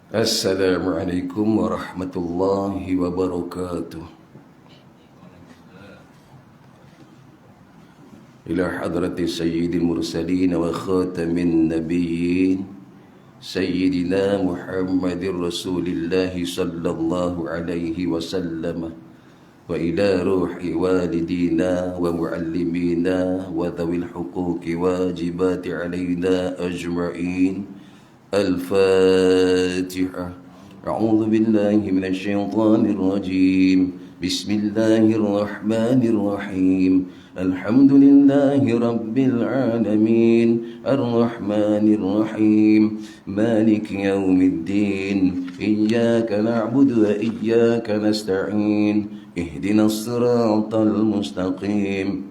Assalamualaikum warahmatullahi wabarakatuh. Ila hadrati sayyidil mursalin wa khatamin nabiyyin Sayyidina Muhammadir Rasulillah sallallahu alaihi wasallam wa ila ruhi walidina wa muallimina wa dhawil huquqi wajibati alaina ajma'in. الفاتحة. أعوذ بالله من الشيطان الرجيم. بسم الله الرحمن الرحيم. الحمد لله رب العالمين الرحمن الرحيم مالك يوم الدين إياك نعبد وإياك نستعين اهدنا الصراط المستقيم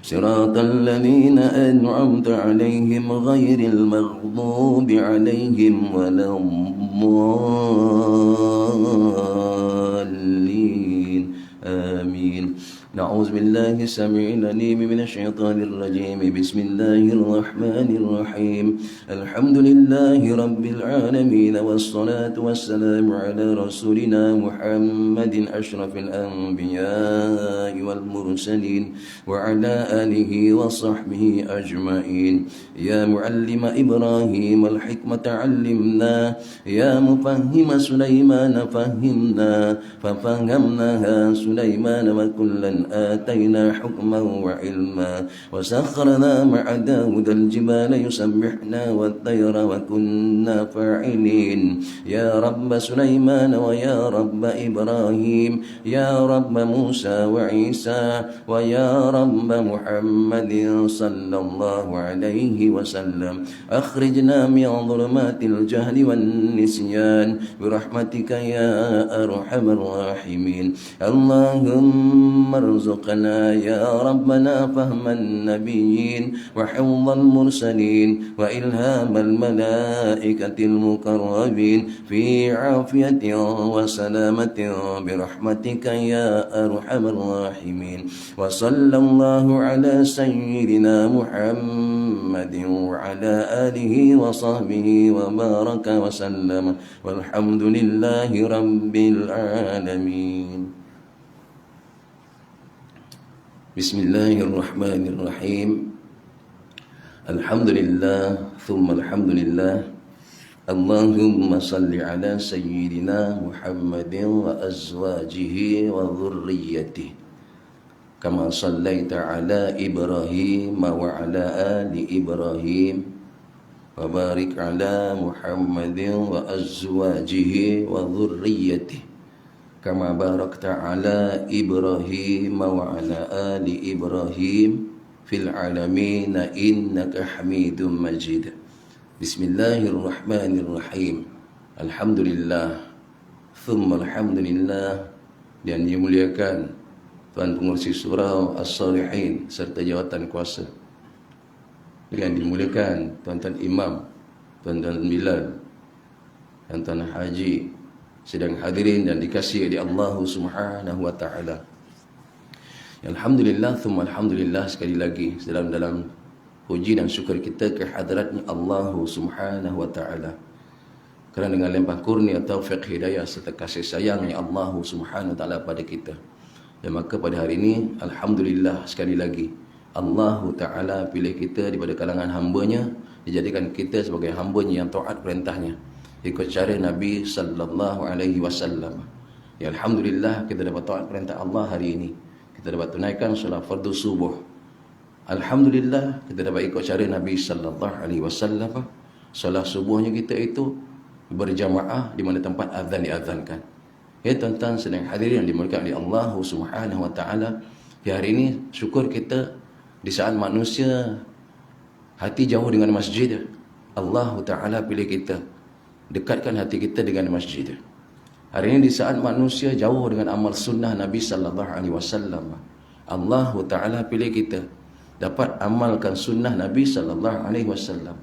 صراط الذين أنعمت عليهم غير المغضوب عليهم ولا الضالين آمين. نعوذ بالله السميع العليم من الشيطان الرجيم. بسم الله الرحمن الرحيم. الحمد لله رب العالمين والصلاة والسلام على رسولنا محمد أشرف الأنبياء والمرسلين وعلى آله وصحبه أجمعين. يا معلم إبراهيم الحكمة علمنا يا مفهم سليمان فهمنا ففهمناها سليمان وكلا آتينا حكما وعلما وسخرنا مع داود الجبال يسبحنا والطير وكنا فاعلين. يا رب سليمان ويا رب إبراهيم يا رب موسى وعيسى ويا رب محمد صلى الله عليه وسلم أخرجنا من ظلمات الجهل والنسيان برحمتك يا أرحم الراحمين. اللهم ارزقنا يا ربنا فهم النبيين وحفظ المرسلين وإلهام الملائكة المقربين في عافية وسلامة برحمتك يا أرحم الراحمين. وصلى الله على سيدنا محمد وعلى آله وصحبه وبارك وسلم والحمد لله رب العالمين. Bismillahirrahmanirrahim. Alhamdulillah thumma alhamdulillah. Allahumma salli ala sayyidina Muhammadin wa azwajihi wa dhurriyyatihi kama sallaita ala Ibrahim wa ala ali Ibrahim wa barik ala Muhammadin wa azwajihi wa dhurriyyatihi kama barakta ala Ibrahim wa ala ali Ibrahim fil alamin innaka Hamidum Majid. Bismillahirrahmanirrahim. Alhamdulillah thumma alhamdulillah. Dan dimuliakan Tuan Pengurusi Surau As-Salihin serta jawatan kuasa. Yang dimuliakan Tuan-Tuan Imam, Tuan-Tuan Bilal dan Tuan Haji sedang hadirin dan dikasihi oleh Allah Subhanahu wa taala. Alhamdulillah thumma alhamdulillah, sekali lagi dalam puji dan syukur kita ke hadiratnya Allah Subhanahu wa taala. Kerana dengan limpah kurnia taufik hidayah serta kasih sayangnya Allah Subhanahu wa taala pada kita. Dan maka pada hari ini alhamdulillah sekali lagi Allah taala pilih kita daripada kalangan hamba-Nya, dijadikan kita sebagai hamba-Nya yang taat perintahnya, ikut cara Nabi sallallahu alaihi wasallam. Ya alhamdulillah kita dapat taat perintah Allah hari ini. Kita dapat tunaikan solat fardu subuh. Alhamdulillah kita dapat ikut cara Nabi sallallahu alaihi wasallam. Solat subuhnya kita itu berjamaah di mana tempat azan diazankan. Ya tuan-tuan sedang hadirin yang dimuliakan oleh Allah Subhanahu wa taala. Ya hari ini syukur kita di saat manusia hati jauh dengan masjid, Allah taala pilih kita, dekatkan hati kita dengan masjid. Hari ini di saat manusia jauh dengan amal sunnah Nabi sallallahu alaihi wasallam, Allah taala pilih kita dapat amalkan sunnah Nabi sallallahu alaihi wasallam.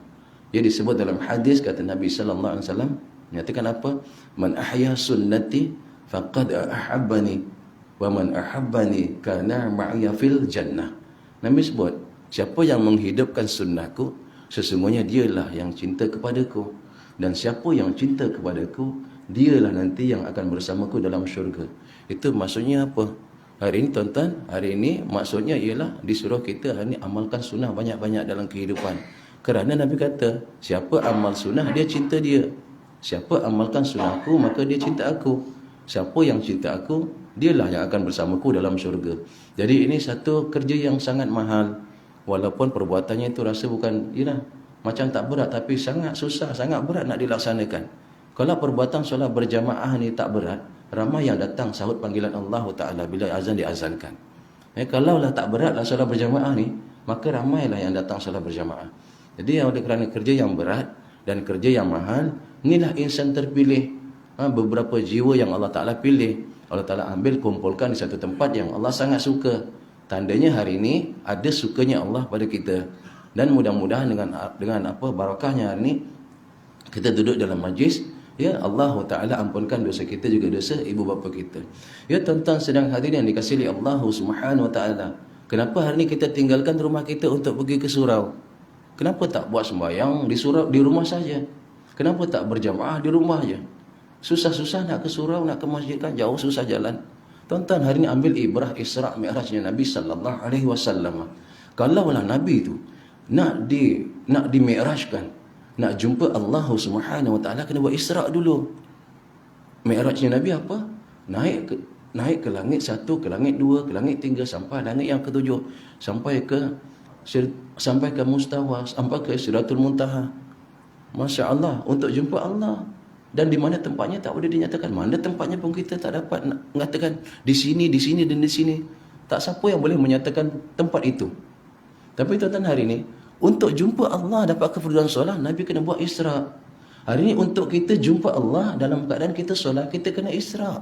Ia disebut dalam hadis kata Nabi sallallahu alaihi wasallam menyatakan apa? Man ahya sunnati faqad ahabbani wa man ahabbani kana ma'iya fil jannah. Nabi sebut, siapa yang menghidupkan sunnahku, sesungguhnya dialah yang cinta kepadaku. Dan siapa yang cinta kepadaku, dialah nanti yang akan bersamaku dalam syurga. Itu maksudnya apa? Hari ini tuan-tuan, hari ini maksudnya ialah disuruh kita hari ini amalkan sunnah banyak-banyak dalam kehidupan. Kerana Nabi kata, siapa amal sunnah, dia cinta dia. Siapa amalkan sunnahku, maka dia cinta aku. Siapa yang cinta aku, dialah yang akan bersamaku dalam syurga. Jadi ini satu kerja yang sangat mahal. Walaupun perbuatannya itu rasa bukan, yalah, macam tak berat, tapi sangat susah, sangat berat nak dilaksanakan. Kalau perbuatan solat berjamaah ni tak berat, ramai yang datang sahut panggilan Allah Ta'ala bila azan diazankan. Kalaulah tak beratlah solat berjamaah ni, maka ramailah yang datang solat berjamaah. Jadi oleh kerana kerja yang berat dan kerja yang mahal, inilah insan terpilih. Beberapa jiwa yang Allah Ta'ala pilih, Allah Ta'ala ambil kumpulkan di satu tempat yang Allah sangat suka. Tandanya hari ini ada sukanya Allah pada kita. Dan mudah-mudahan dengan apa barakahnya hari ini kita duduk dalam majlis, ya Allah Ta'ala ampunkan dosa kita juga dosa ibu bapa kita. Ya tuan-tuan sedang hadirin yang dikasihi Allah Subhanahu Wa Ta'ala, kenapa hari ini kita tinggalkan rumah kita untuk pergi ke surau? Kenapa tak buat sembahyang di surau, di rumah saja? Kenapa tak berjamaah di rumah je? Susah-susah nak ke surau, nak ke masjid kan jauh, susah jalan. Tuan-tuan hari ini ambil ibrah Isra' Mi'rajnya Nabi sallallahu alaihi wasallam. Kalaulah Nabi itu nak di mi'rajkan, nak jumpa Allah Subhanahu Wa Ta'ala, kena buat Isra' dulu. Mi'rajnya Nabi apa? Naik ke langit 1, ke langit 2, ke langit 3, sampai langit yang ke-7, sampai ke mustawa, sampai ke Sidratul Muntaha. Masya Allah, untuk jumpa Allah. Dan di mana tempatnya tak boleh dinyatakan. Mana tempatnya pun kita tak dapat nak mengatakan di sini dan di sini. Tak siapa yang boleh menyatakan tempat itu. Tapi tuan-tuan hari ini, untuk jumpa Allah dapat kefarduan solat, Nabi kena buat Isra'. Hari ini untuk kita jumpa Allah dalam keadaan kita solat, kita kena Isra'.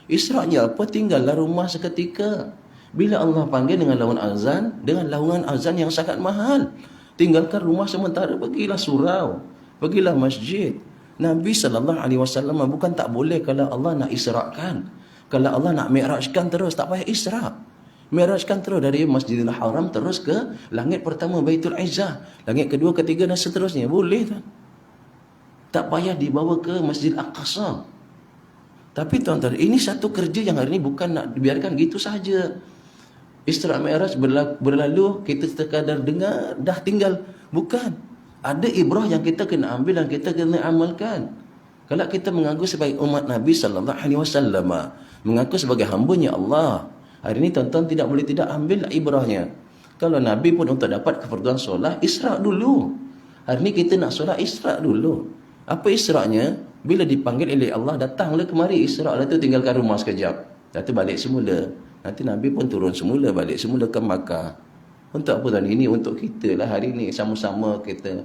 Isra'-nya apa? Tinggallah rumah seketika. Bila Allah panggil dengan laungan azan yang sangat mahal, tinggalkan rumah sementara, pergilah surau, pergilah masjid. Nabi SAW bukan tak boleh kalau Allah nak isra'kan, kalau Allah nak mi'rajkan terus, tak payah Isra'. Mi'rajkan terus dari Masjidil Haram terus ke langit pertama Baitul Izzah, langit kedua, ketiga dan seterusnya. Boleh tak? Tak payah dibawa ke Masjid Al-Aqsa. Tapi tuan-tuan, ini satu kerja yang hari ini bukan nak dibiarkan gitu saja. Isra' Mi'raj berlalu, kita sekadar dengar, dah tinggal. Bukan. Ada ibrah yang kita kena ambil dan kita kena amalkan. Kalau kita mengaku sebagai umat Nabi sallallahu alaihi wasallam, mengaku sebagai hamba-Nya Allah, hari ini tuan-tuan tidak boleh tidak ambil ibrahnya. Kalau Nabi pun untuk dapat kefarduan solat, Isra' dulu. Hari ini kita nak solat, Isra' dulu. Apa Isra'-nya? Bila dipanggil oleh Allah, datanglah kemari Isra', lepas tu tinggalkan rumah sekejap, lepas tu balik semula. Nanti Nabi pun turun semula, balik semula ke Makkah. Untuk apa tuan? Ini untuk kita lah hari ini. Sama-sama kita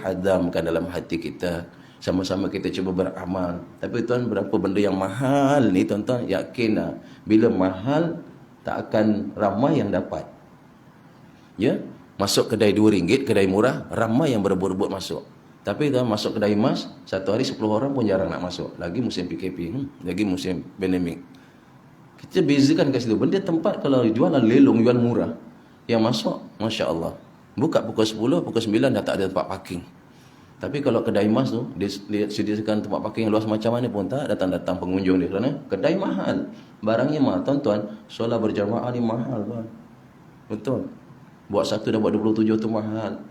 hadamkan dalam hati kita. Sama-sama kita cuba beramal. Tapi tuan, berapa benda yang mahal ni tuan-tuan, yakinlah bila mahal tak akan ramai yang dapat. Ya, masuk kedai RM2, kedai murah, ramai yang berebut-rebut masuk. Tapi tuan masuk kedai emas, satu hari 10 orang pun jarang nak masuk. Lagi musim PKP, lagi musim pandemik. Kita bezakan kat situ. Benda tempat kalau jual lelong, jual murah, yang masuk, Masya Allah, buka pukul 10, pukul 9 dah tak ada tempat parking. Tapi kalau kedai emas tu, dia sediakan tempat parking yang luas macam mana pun tak datang-datang pengunjung dia. Kerana kedai mahal, barangnya mahal. Tuan-tuan, solat berjamaah ni mahal tuan. Betul. Buat satu dah buat 27 tu mahal.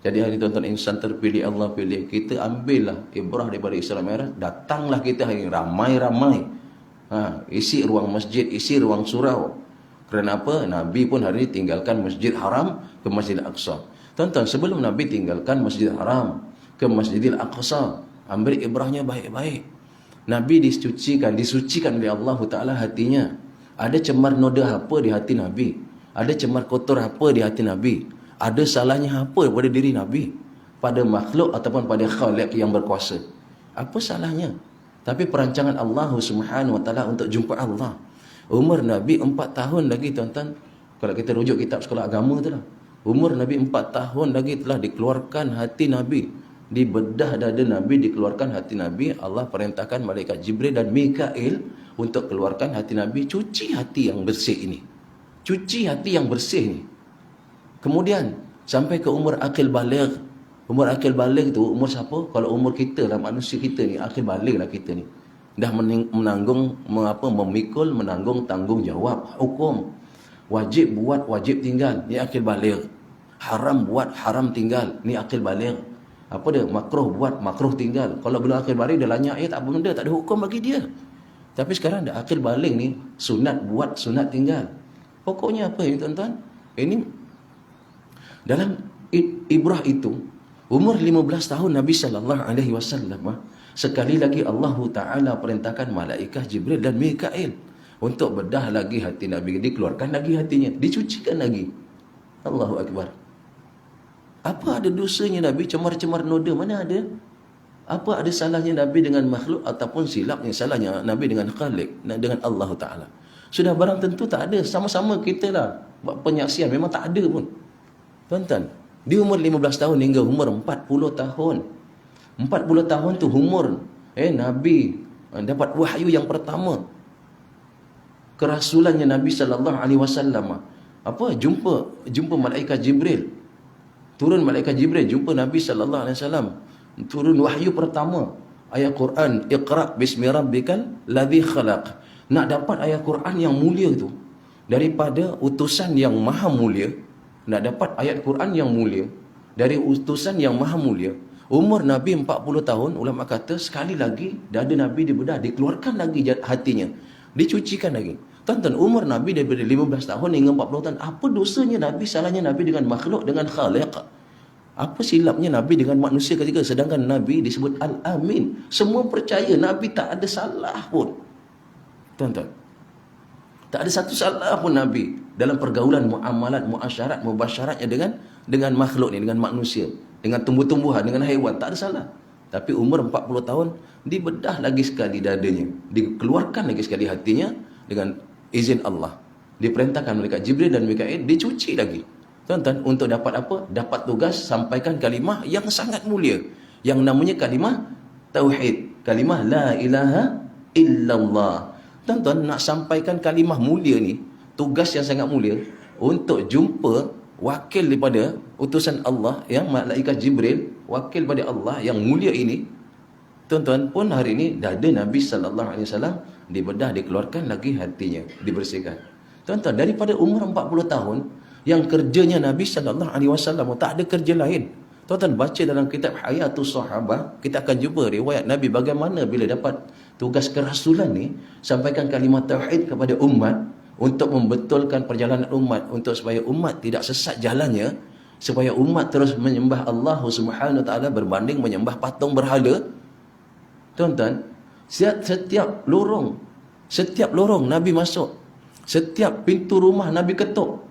Jadi hari tuan-tuan, insan terpilih Allah pilih. Kita ambillah ibrah daripada Isra' Mi'raj. Datanglah kita hari ini ramai-ramai. Isi ruang masjid, isi ruang surau. Kerana apa? Nabi pun hari ini tinggalkan Masjid Haram ke Masjid Al-Aqsa. Tuan-tuan, sebelum Nabi tinggalkan Masjid Haram ke Masjidil Aqsa, ambil ibrahnya baik-baik. Nabi disucikan oleh Allah Ta'ala hatinya. Ada cemar noda apa di hati Nabi? Ada cemar kotor apa di hati Nabi? Ada salahnya apa pada diri Nabi? Pada makhluk ataupun pada Khaliq yang berkuasa? Apa salahnya? Tapi perancangan Allah Subhanahu Wa Ta'ala untuk jumpa Allah. Umur Nabi 4 tahun lagi tuan-tuan. Kalau kita rujuk kitab sekolah agama tu lah, umur Nabi 4 tahun lagi telah dikeluarkan hati Nabi. Di bedah dada Nabi dikeluarkan hati Nabi. Allah perintahkan malaikat Jibril dan Mikail untuk keluarkan hati Nabi. Cuci hati yang bersih ini. Cuci hati yang bersih ni. Kemudian sampai ke umur akil baligh, Umur akil baligh tu umur siapa? Kalau umur kita lah, manusia kita ni, akil baligh lah kita ni. Dah menanggung, memikul, menanggung tanggungjawab hukum. Wajib buat, wajib tinggal, ni akil baligh. Haram buat, haram tinggal, ni akil baligh. Apa dia? Makruh buat, makruh tinggal. Kalau belum akil baligh dah lanyak, tak apa benda, tak ada hukum bagi dia. Tapi sekarang dah akil baligh ni, sunat buat, sunat tinggal. Pokoknya apa ini tuan-tuan? Ini dalam ibrah itu, umur 15 tahun Nabi SAW, sekali lagi Allah Ta'ala perintahkan malaikat Jibril dan Mikail untuk bedah lagi hati Nabi. Dikeluarkan lagi hatinya, dicucikan lagi. Allahu Akbar. Apa ada dosanya Nabi cemar-cemar noda? Mana ada? Apa ada salahnya Nabi dengan makhluk ataupun silapnya salahnya Nabi dengan Khalik, dengan Allah Ta'ala? Sudah barang tentu tak ada. Sama-sama kita lah buat penyaksian, memang tak ada pun. Tuan-tuan, di umur 15 tahun hingga umur 40 tahun. 40 tahun tu umur Nabi dapat wahyu yang pertama. Kerasulannya Nabi SAW. Apa? Jumpa malaikat Jibril. Turun malaikat Jibril jumpa Nabi SAW. Turun wahyu pertama, ayat Quran, Iqra bismi rabbikal ladzi khalaq. Nak dapat ayat Quran yang mulia tu daripada utusan yang maha mulia, nak dapat ayat Quran yang mulia dari utusan yang maha mulia. Umur Nabi 40 tahun, ulama kata sekali lagi dada Nabi dibedah, dikeluarkan lagi hatinya, dicucikan lagi. Tonton, umur Nabi daripada 15 tahun hingga 40 tahun. Apa dosanya Nabi, salahnya Nabi dengan makhluk, dengan Khaliq? Apa silapnya Nabi dengan manusia ketika sedangkan Nabi disebut Al-Amin? Semua percaya Nabi tak ada salah pun. Tuan-tuan, tak ada satu salah pun Nabi dalam pergaulan, muamalat, muasyarat, mubasyaratnya dengan makhluk ni, dengan manusia, dengan tumbuh-tumbuhan, dengan haiwan, tak ada salah. Tapi umur 40 tahun dibedah lagi sekali dadanya, dikeluarkan lagi sekali hatinya dengan izin Allah. Diperintahkan malaikat Jibril dan Mikail dicuci lagi. Tuan-tuan, untuk dapat apa? Dapat tugas sampaikan kalimah yang sangat mulia, yang namanya kalimah tauhid, kalimah la ilaha illallah. Tuan-tuan, nak sampaikan kalimah mulia ni, tugas yang sangat mulia, untuk jumpa wakil daripada utusan Allah, yang malaikat Jibril, wakil pada Allah yang mulia ini. Tuan-tuan, pun hari ini dada Nabi SAW dibedah, dikeluarkan lagi hatinya, dibersihkan. Tuan-tuan, daripada umur 40 tahun yang kerjanya Nabi SAW, tak ada kerja lain. Tuan-tuan baca dalam kitab Hayatus Sahabah, kita akan jumpa riwayat Nabi bagaimana bila dapat tugas kerasulan ni, sampaikan kalimat tauhid kepada umat, untuk membetulkan perjalanan umat, untuk supaya umat tidak sesat jalannya, supaya umat terus menyembah Allah Subhanahu Wa Taala berbanding menyembah patung berhala. Tuan-tuan, setiap lorong Nabi masuk, setiap pintu rumah Nabi ketuk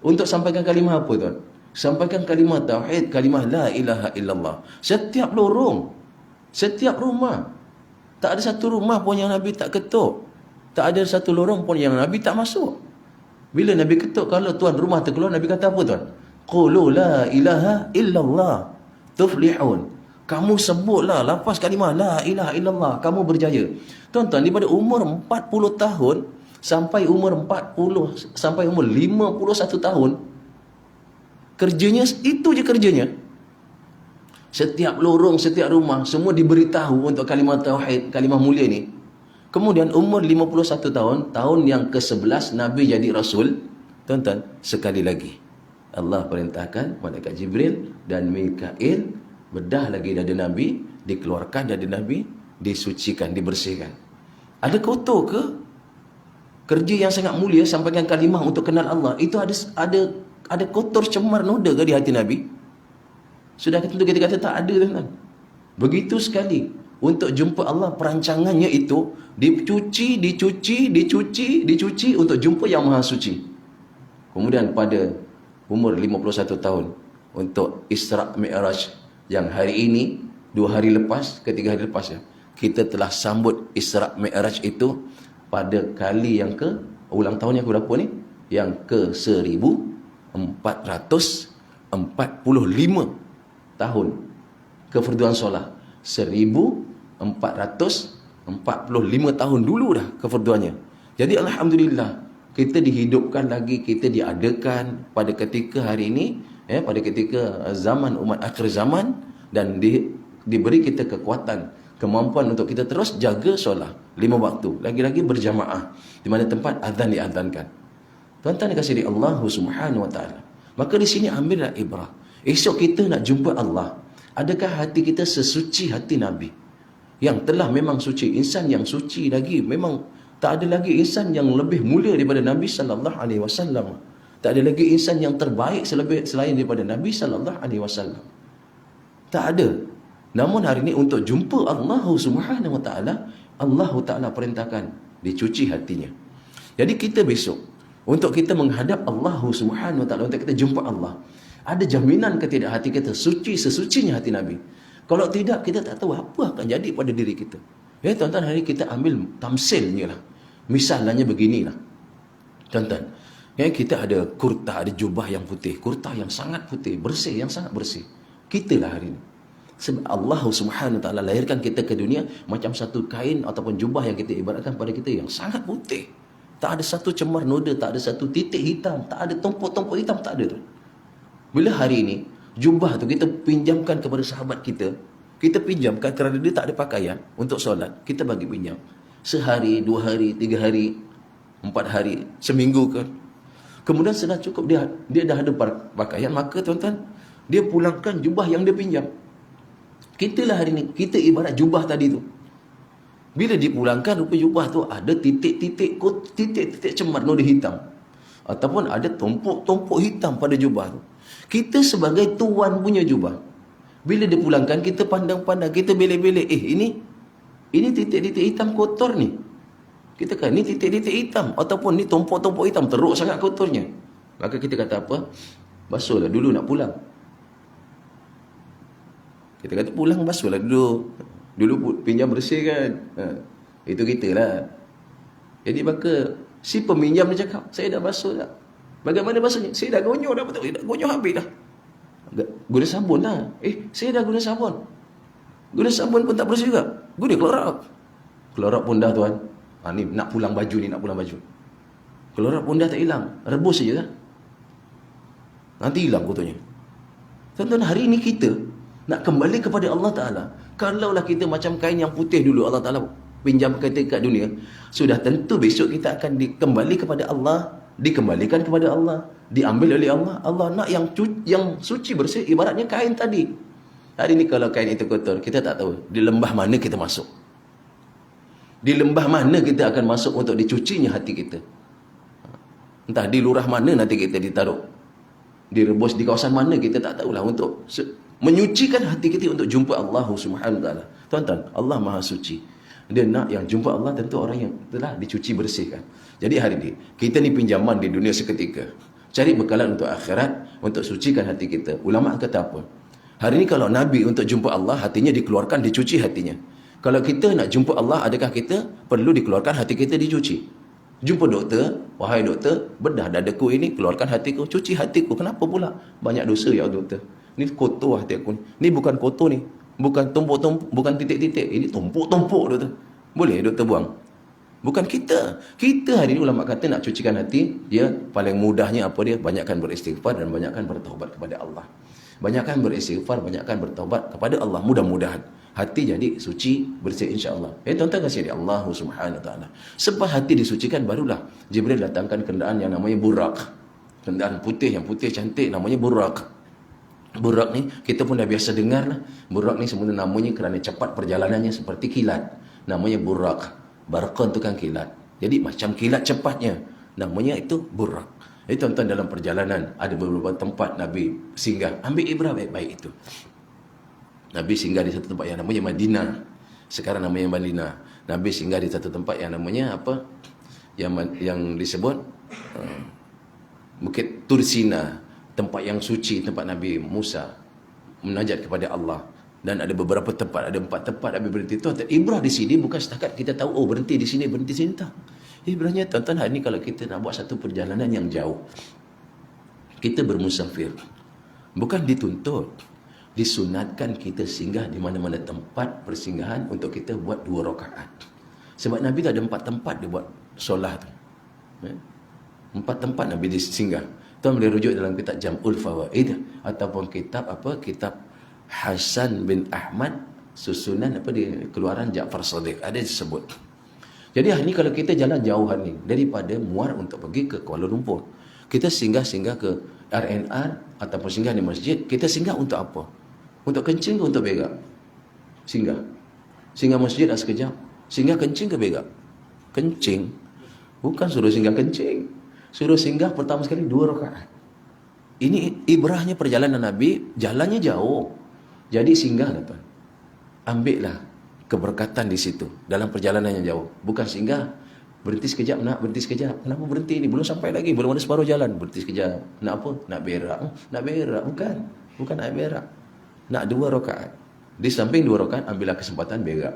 untuk sampaikan kalimah apa tuan? Sampaikan kalimah tauhid, kalimah la ilaha illallah. Setiap lorong, setiap rumah, tak ada satu rumah pun yang Nabi tak ketuk. Tak ada satu lorong pun yang Nabi tak masuk. Bila Nabi ketuk, kalau tuan rumah terkeluar, Nabi kata apa tuan? Qulu la ilaha illallah tuflihun. Kamu sebutlah, lafaz kalimah la ilaha illallah, kamu berjaya. Tuan-tuan, daripada umur 40 tahun sampai umur 40, sampai umur 51 tahun, kerjanya itu je kerjanya. Setiap lorong, setiap rumah, semua diberitahu untuk kalimah tauhid, kalimah mulia ni. Kemudian umur 51 tahun, tahun yang ke-11 Nabi jadi Rasul. Tuan-tuan, sekali lagi Allah perintahkan malaikat Jibril dan Mikail bedah lagi dada Nabi, dikeluarkan dada Nabi, disucikan, dibersihkan. Ada kotor ke? Kerja yang sangat mulia, sampaikan kalimah untuk kenal Allah, itu ada kotor cemar noda ke di hati Nabi? Sudah tentu kita kata tak ada, tuan-tuan. Begitu sekali untuk jumpa Allah, perancangannya itu dicuci untuk jumpa yang maha suci. Kemudian pada umur 51 tahun untuk Isra Mi'raj, yang hari ini 2 hari lepas, 3 hari lepas ya, kita telah sambut Isra Mi'raj itu pada kali yang ulang tahun yang berapa ni? Yang ke-1445 tahun kefarduan solat. 1445 tahun dulu dah kefarduannya. Jadi alhamdulillah, kita dihidupkan lagi, kita diadakan pada ketika hari ini pada ketika zaman umat akhir zaman, dan diberi kita kekuatan, kemampuan untuk kita terus jaga solat 5 waktu, lagi-lagi berjamaah di mana tempat azan diazankan. Tuan-tuan dikasihi Allah Subhanahu wa taala. Maka di sini ambillah ibrah. Esok kita nak jumpa Allah, adakah hati kita sesuci hati Nabi yang telah memang suci? Insan yang suci lagi, memang tak ada lagi insan yang lebih mulia daripada Nabi sallallahu alaihi wasallam. Tak ada lagi insan yang terbaik selain daripada Nabi sallallahu alaihi wasallam. Tak ada. Namun hari ini untuk jumpa Allah Subhanahu wa taala, Allah taala perintahkan dicuci hatinya. Jadi kita besok untuk kita menghadap Allah Subhanahu wa taala, untuk kita jumpa Allah, ada jaminan ke tidak hati kita suci sesucinya hati Nabi? Kalau tidak, kita tak tahu apa akan jadi pada diri kita. Ya tuan-tuan, hari kita ambil tamsilnya lah. Misalnya beginilah. Tuan-tuan, ya, kita ada kurta, ada jubah yang putih, kurta yang sangat putih, bersih, yang sangat bersih. Kita lah hari ini. Sebab Allah Subhanahu wa taala lahirkan kita ke dunia macam satu kain ataupun jubah yang kita ibaratkan pada kita yang sangat putih. Tak ada satu cemar noda, tak ada satu titik hitam, tak ada tumpuk-tumpuk hitam, tak ada. Bila hari ini jubah tu kita pinjamkan kepada sahabat kita, kita pinjamkan kerana dia tak ada pakaian untuk solat, kita bagi pinjam. Sehari, 2 hari, 3 hari, 4 hari, seminggu ke. Kemudian sudah cukup dia dah ada pakaian, maka tuan-tuan, dia pulangkan jubah yang dia pinjam. Kita lah hari ini, kita ibarat jubah tadi tu. Bila dipulangkan, rupa jubah tu ada titik-titik cemar noda hitam, ataupun ada tumpuk-tumpuk hitam pada jubah tu. Kita sebagai tuan punya jubah, bila dipulangkan, kita pandang-pandang, kita belek-belek, ini titik-titik hitam kotor ni. Kita kata, ni titik-titik hitam, ataupun ni tumpuk-tumpuk hitam, teruk sangat kotornya. Maka kita kata apa? Basuhlah dulu nak pulang. Kita kata pulang basuhlah dulu pinjam bersih kan. Itu kita lah. Jadi maka si peminjam dia cakap, saya dah basuh dah. Bagaimana basuhnya? Saya dah gonyol dah, betul. Dah gonyol habis dah. Guna sabun lah. Saya dah guna sabun. Guna sabun pun tak bersih juga. Guna klorak. Klorak pun dah tuan. Ni nak pulang baju ni, nak pulang baju. Klorak pun dah tak hilang. Rebus saja lah. Nanti hilang kotornya. Tuan-tuan, hari ini kita nak kembali kepada Allah Ta'ala. Kalaulah kita macam kain yang putih dulu Allah Ta'ala pinjam kita kat dunia, sudah tentu besok kita akan kembali kepada Allah, dikembalikan kepada Allah, diambil oleh Allah. Allah nak yang suci bersih, ibaratnya kain tadi. Hari ini kalau kain itu kotor, kita tak tahu di lembah mana kita masuk. Di lembah mana kita akan masuk untuk dicucinya hati kita. Entah di lurah mana nanti kita ditaruh, direbus di kawasan mana, kita tak tahulah, untuk menyucikan hati kita untuk jumpa Allah Subhanahu wa taala. Tuan-tuan, Allah Maha Suci. Dia nak yang jumpa Allah tentu orang yang telah dicuci bersihkan. Jadi hari ini kita ni pinjaman di dunia seketika. Cari bekalan untuk akhirat, untuk sucikan hati kita. Ulama kata apa? Hari ini kalau Nabi untuk jumpa Allah, hatinya dikeluarkan, dicuci hatinya. Kalau kita nak jumpa Allah, adakah kita perlu dikeluarkan hati kita dicuci? Jumpa doktor, wahai doktor, bedah dadaku ini, keluarkan hatiku, cuci hatiku. Kenapa pula? Banyak dosa ya doktor. Ni kotor hati aku. Ni bukan kotor ni. Bukan tumpuk-tumpuk, bukan titik-titik. Ini tumpuk-tumpuk doktor. Boleh doktor buang? Bukan kita. Kita hari ini ulama kata nak cucikan hati, dia paling mudahnya apa dia? Banyakkan beristighfar dan banyakkan bertaubat kepada Allah. Banyakkan beristighfar, banyakkan bertaubat kepada Allah. Mudah-mudahan hati jadi suci, bersih insya-Allah. Tuan-tuan kasih dia Allah Subhanahu wa taala. Sebab hati disucikan, barulah Jibril datangkan kenderaan yang namanya Burak. Kenderaan putih, yang putih cantik, namanya Burak. Burak ni kita pun dah biasa dengar lah. Burak ni sebenarnya namanya kerana cepat perjalanannya seperti kilat. Namanya Burak. Barqan tu kan kilat. Jadi macam kilat cepatnya. Namanya itu Burak. Jadi tuan-tuan, dalam perjalanan ada beberapa tempat Nabi singgah. Ambil ibrah baik-baik itu. Nabi singgah di satu tempat yang namanya Madinah. Sekarang namanya Madinah. Nabi singgah di satu tempat yang namanya apa? Yang disebut Bukit Tursina. Tempat yang suci, tempat Nabi Musa menajat kepada Allah. Dan ada beberapa tempat, ada 4 tempat Nabi berhenti. Tuan-tuan, ibrah di sini bukan setakat kita tahu, oh berhenti di sini, berhenti di sini, tak. Ibrahnya tuan-tuan, hari ini kalau kita nak buat satu perjalanan yang jauh, kita bermusafir, bukan dituntut, disunatkan kita singgah di mana-mana tempat persinggahan untuk kita buat 2 rakaat. Sebab Nabi tak ada 4 tempat dia buat solat tu. 4 tempat Nabi singgah. Tuan boleh rujuk dalam kitab Jam'ul Fawaid ataupun kitab apa? Kitab Hasan bin Ahmad susunan apa di keluaran Ja'far Shadiq. Ada disebut. Jadi hari ni kalau kita jalan jauhan ni daripada Muar untuk pergi ke Kuala Lumpur, kita singgah-singgah ke RNR ataupun singgah di masjid, kita singgah untuk apa? Untuk kencing ke untuk berak? Singgah. Singgah masjid dah sekejap. Singgah kencing ke berak? Kencing. Bukan suruh singgah kencing. Suruh singgah pertama sekali 2 rakaat. Ini ibrahnya perjalanan Nabi, jalannya jauh. Jadi singgah tuan. Ambillah keberkatan di situ dalam perjalanan yang jauh. Bukan singgah, berhenti sekejap nak, berhenti sekejap. Kenapa berhenti ni? Belum sampai lagi, belum ada separuh jalan. Berhenti sekejap. Nak apa? Nak berak. Nak berak, bukan. Bukan nak berak. Nak 2 rakaat. Di samping 2 rakaat ambillah kesempatan berak.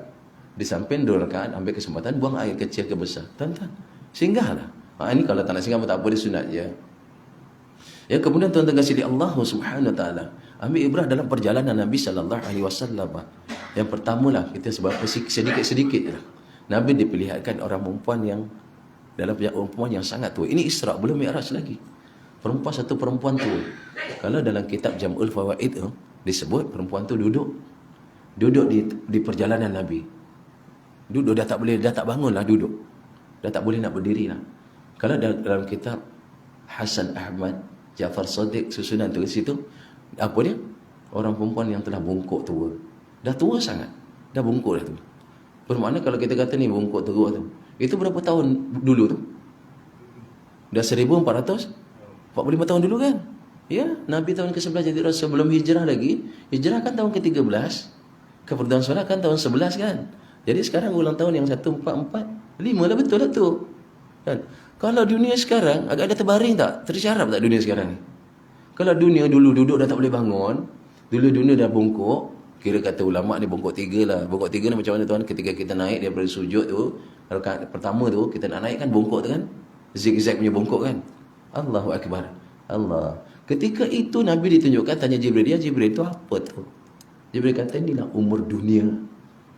Di samping 2 rakaat ambil kesempatan buang air kecil ke besar. Tuan-tuan, singgahlah. Ini kalau tak nak singgah tak apa, dia sunat je. Ya, kemudian tuan-tuan kasih Allah Subhanahu Wa Taala ambil ibrah dalam perjalanan Nabi sallallahu alaihi wasallam. Yang pertamalah kita sebab sedikit-sedikit lah. Nabi diperlihatkan orang perempuan yang dalam perempuan yang sangat tua. Ini Isra, belum Mi'raj lagi. Satu perempuan tua. Kalau dalam kitab Jam'ul Fawaid disebut perempuan tu duduk di perjalanan Nabi. Duduk dah tak bangun lah duduk. Dah tak boleh nak berdiri lah. Kalau dalam kitab Hasan Ahmad Ja'far Shadiq susunan tu, situ apa dia? Orang perempuan yang telah bungkuk tua. Dah tua sangat. Dah bungkuk dah tu. Bermakna kalau kita kata ni bungkuk teruk tu, itu berapa tahun dulu tu? Dah 1445 tahun dulu kan? Ya, Nabi tahun ke-11 jadi rasul, sebelum hijrah lagi. Hijrah kan tahun ke-13. Keperduan solat kan tahun 11 kan? Jadi sekarang ulang tahun yang 144, 5 lah, betul lah tu. Kan? Kalau dunia sekarang agak ada terbaring tak? Tersyarap tak dunia sekarang ni? Kalau dunia dulu duduk dah tak boleh bangun, dulu dunia dah bungkuk, kira kata ulama ni bungkuk 3 lah. Bungkuk 3 ni macam mana tuan? Ketika kita naik daripada sujud tu, rakaat pertama tu kita nak naik kan bungkuk tu kan? Zigzag punya bungkuk kan? Allahu Akbar. Allah. Ketika itu Nabi ditunjukkan, tanya Jibril, ya Jibril tu apa tu? Jibril kata inilah umur dunia.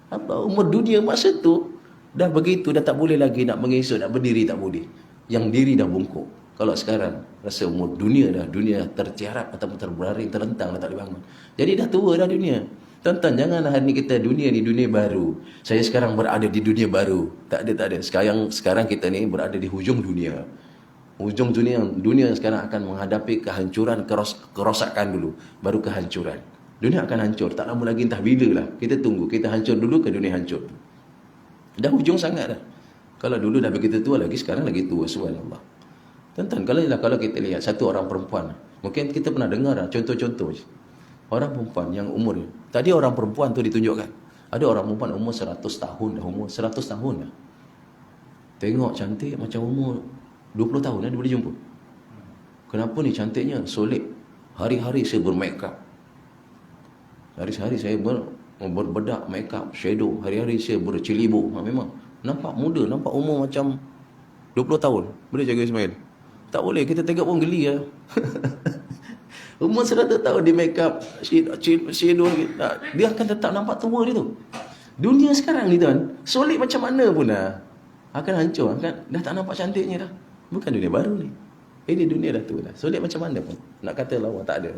Apa umur dunia masa tu? Dah begitu, dah tak boleh lagi nak mengesok, nak berdiri tak boleh. Yang diri dah bungkuk. Kalau sekarang rasa umur dunia dah, dunia tertiarap ataupun terbaring, terlentang dah tak boleh bangun. Jadi dah tua dah dunia. Tuan-tuan, janganlah hari ni kita dunia ni dunia baru. Saya sekarang berada di dunia baru. Tak ada. Sekarang kita ni berada di hujung dunia. Hujung dunia sekarang akan menghadapi kehancuran, kerosakan dulu, baru kehancuran. Dunia akan hancur, tak lama lagi, entah bila lah. Kita tunggu, kita hancur dulu ke dunia hancur. Dah hujung sangat dah. Kalau dulu dah begitu tua lagi, sekarang lagi tua, subhanallah. Tuan-tuan, kalau kita lihat satu orang perempuan, mungkin kita pernah dengar contoh-contoh orang perempuan yang umur, tadi orang perempuan tu ditunjukkan, ada orang perempuan umur 100 tahun dah, umur 100 tahun dah. Tengok cantik macam umur 20 tahun dah dia boleh jumpa. Kenapa ni cantiknya? Solid. Hari-hari saya bermake up. Hari-hari saya berbedak make up, shadow. Hari-hari saya bercilibu. Memang nampak muda, nampak umur macam 20 tahun. Boleh jaga Ismail? Tak boleh, kita tengok pun geli lah. Umur 100 tahun di make up, shadow, dia akan tetap nampak tua dia tu. Dunia sekarang ni tuan, solid macam mana pun dah akan hancur, dah tak nampak cantiknya dah. Bukan dunia baru ni. Ini dunia dah tua dah. Solid macam mana pun. Nak kata lawa tak ada.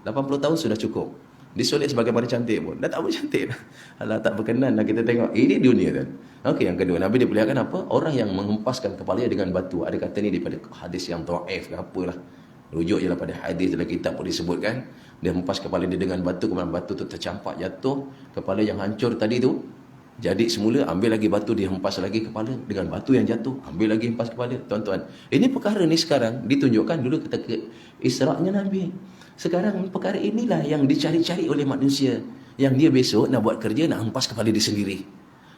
80 tahun sudah cukup. Disolid sebagaimana cantik pun dah tak boleh cantik dah. Alah, tak berkenan lah kita tengok. Ini dunia kan. Okey, yang kedua, Nabi diperlihatkan apa? Orang yang menghempaskan kepalanya dengan batu. Ada kata ni daripada hadis yang dhaif ke apalah. Rujuk je lah pada hadis dalam kitab pun disebutkan. Dia hempas kepala dia dengan batu, kemudian batu tu tercampak jatuh. Kepala yang hancur tadi tu jadi semula, ambil lagi batu, dia hempas lagi kepala dengan batu yang jatuh, ambil lagi hempas kepala. Tuan-tuan, ini perkara ni sekarang ditunjukkan dulu ketika Isra'nya Nabi. Sekarang perkara inilah yang dicari-cari oleh manusia, yang dia besok nak buat kerja, nak hempas kepala dia sendiri.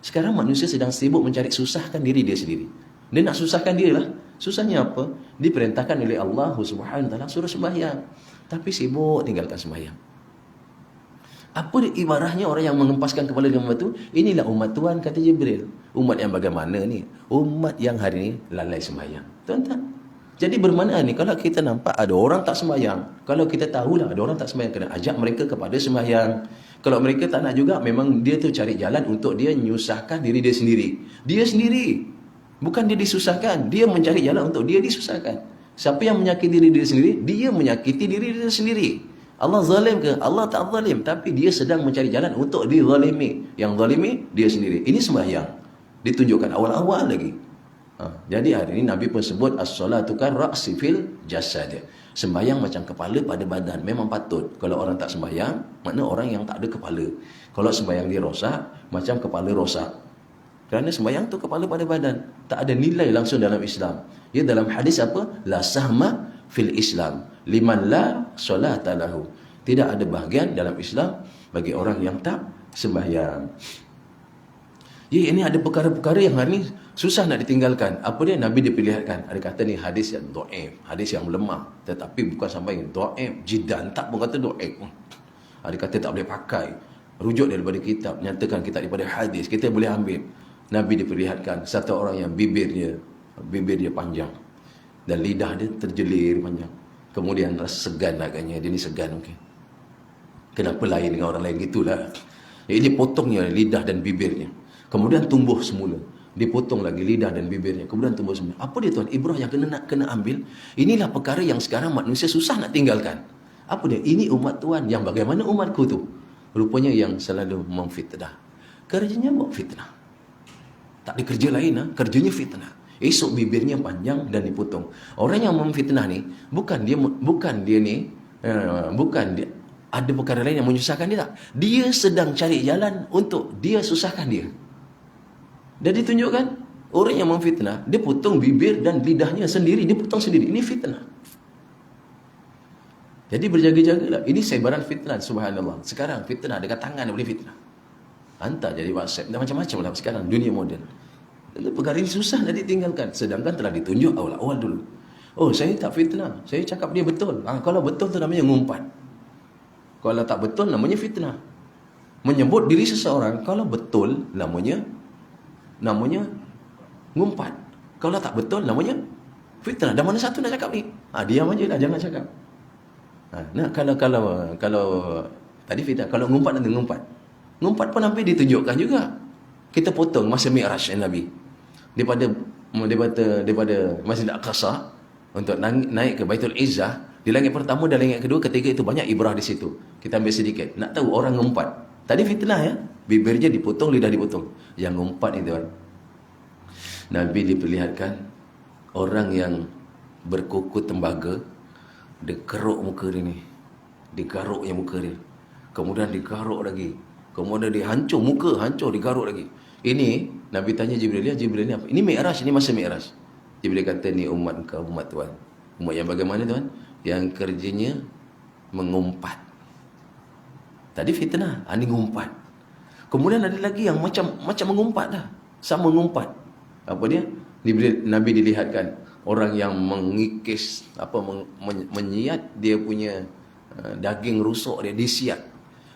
Sekarang manusia sedang sibuk mencari susahkan diri dia sendiri. Dia nak susahkan dia lah. Susahnya apa? Diperintahkan oleh Allah Subhanahu Wa Taala suruh sembahyang, tapi sibuk tinggalkan sembahyang. Apa ibarahnya orang yang menghempaskan kepala dengan batu? Inilah umat Tuhan, kata Jibril. Umat yang bagaimana ni? Umat yang hari ni lalai sembahyang. Tuan-tuan, jadi bermakna ni, kalau kita nampak ada orang tak sembahyang, kalau kita tahulah ada orang tak sembahyang, kena ajak mereka kepada sembahyang. Kalau mereka tak nak juga, memang dia tu cari jalan untuk dia menyusahkan diri dia sendiri. Dia sendiri, bukan dia disusahkan, dia mencari jalan untuk dia disusahkan. Siapa yang menyakiti diri dia sendiri, dia menyakiti diri dia sendiri. Allah zalim ke? Allah tak zalim, tapi dia sedang mencari jalan untuk dizalimi. Yang zalimi dia sendiri. Ini sembahyang. Ditunjukkan awal-awal lagi. Jadi hari ini Nabi pun sebut as-salatu kan ra'si fil jasad. Sembahyang macam kepala pada badan. Memang patut. Kalau orang tak sembahyang, makna orang yang tak ada kepala. Kalau sembahyang dia rosak, macam kepala rosak. Kerana sembahyang tu kepala pada badan. Tak ada nilai langsung dalam Islam. Ya, dalam hadis apa? La sahma fil Islam liman la solata lahu. Tidak ada bahagian dalam Islam bagi orang yang tak sembahyang. Ya, ini ada perkara-perkara yang hari ini susah nak ditinggalkan. Apa dia? Nabi diperlihatkan. Ada kata ni hadis yang dhaif, hadis yang lemah. Tetapi bukan sampai dhaif jiddan, tak pun kata dhaif. Ada kata tak boleh pakai. Rujuk daripada kitab, nyatakan kitab daripada hadis, kita boleh ambil. Nabi diperlihatkan satu orang yang bibir dia panjang dan lidah dia terjelir panjang. Kemudian rasa segan agaknya, dia ni segan mungkin. Kenapa lain dengan orang lain gitulah. Jadi potongnya lidah dan bibirnya. Kemudian tumbuh semula. Dipotong lagi lidah dan bibirnya. Kemudian tumbuh semula. Apa dia tuan? Ibrah yang kena ambil. Inilah perkara yang sekarang manusia susah nak tinggalkan. Apa dia? Ini umat Tuhan. Yang bagaimana umatku tu? Rupanya yang selalu memfitnah. Kerjanya buat fitnah. Tak ada kerja lain. Kerjanya fitnah. Esok bibirnya panjang dan dipotong. Orang yang memfitnah ni, bukan dia ada perkara lain yang menyusahkan dia tak. Dia sedang cari jalan untuk dia susahkan dia. Dan ditunjukkan orang yang memfitnah, dia potong bibir dan lidahnya sendiri, dia potong sendiri. Ini fitnah. Jadi berjaga-jagalah. Ini sebaran fitnah, subhanallah. Sekarang fitnah dekat tangan boleh fitnah. Hantar jadi WhatsApp dan macam-macam lah sekarang dunia moden. Perkara ini susah nak ditinggalkan. Sedangkan telah ditunjuk awal-awal dulu. Oh, saya tak fitnah. Saya cakap dia betul. Kalau betul tu namanya ngumpat. Kalau tak betul namanya fitnah. Menyebut diri seseorang kalau betul namanya ngumpat. Kalau tak betul namanya fitnah. Dan mana satu nak cakap ni? Diam aja lah, jangan cakap. Nah, kalau tadi fitnah, kalau ngumpat nanti ngumpat. Ngumpat pun hampir ditunjukkan juga. Kita potong masa Mi'raj Nabi. Daripada Masjid Al-Aqsa untuk naik ke Baitul Izzah, di langit pertama dan langit kedua, ketiga itu banyak ibrah di situ. Kita ambil sedikit. Nak tahu orang ngumpat. Tadi fitnah ya, bibirnya dipotong, lidah dipotong. Yang ngumpat itu kan. Nabi diperlihatkan orang yang berkuku tembaga, dikeruk muka dia ni. Digaruknya muka dia. Kemudian digaruk lagi. Kemudian dihancur muka, hancur, digaruk lagi. Ini Nabi tanya Jibril, ya Jibril ni apa? Ini Mi'raj, ini masa Mi'raj. Jibril kata ni umat kau, umat Tuhan. Umat yang bagaimana Tuhan? Yang kerjanya mengumpat. Tadi fitnah, ini ngumpat. Kemudian ada lagi yang macam mengumpat dah. Sama mengumpat. Apa dia? Nabi dilihatkan orang yang mengikis, menyiat dia punya daging rusuk dia, disiat.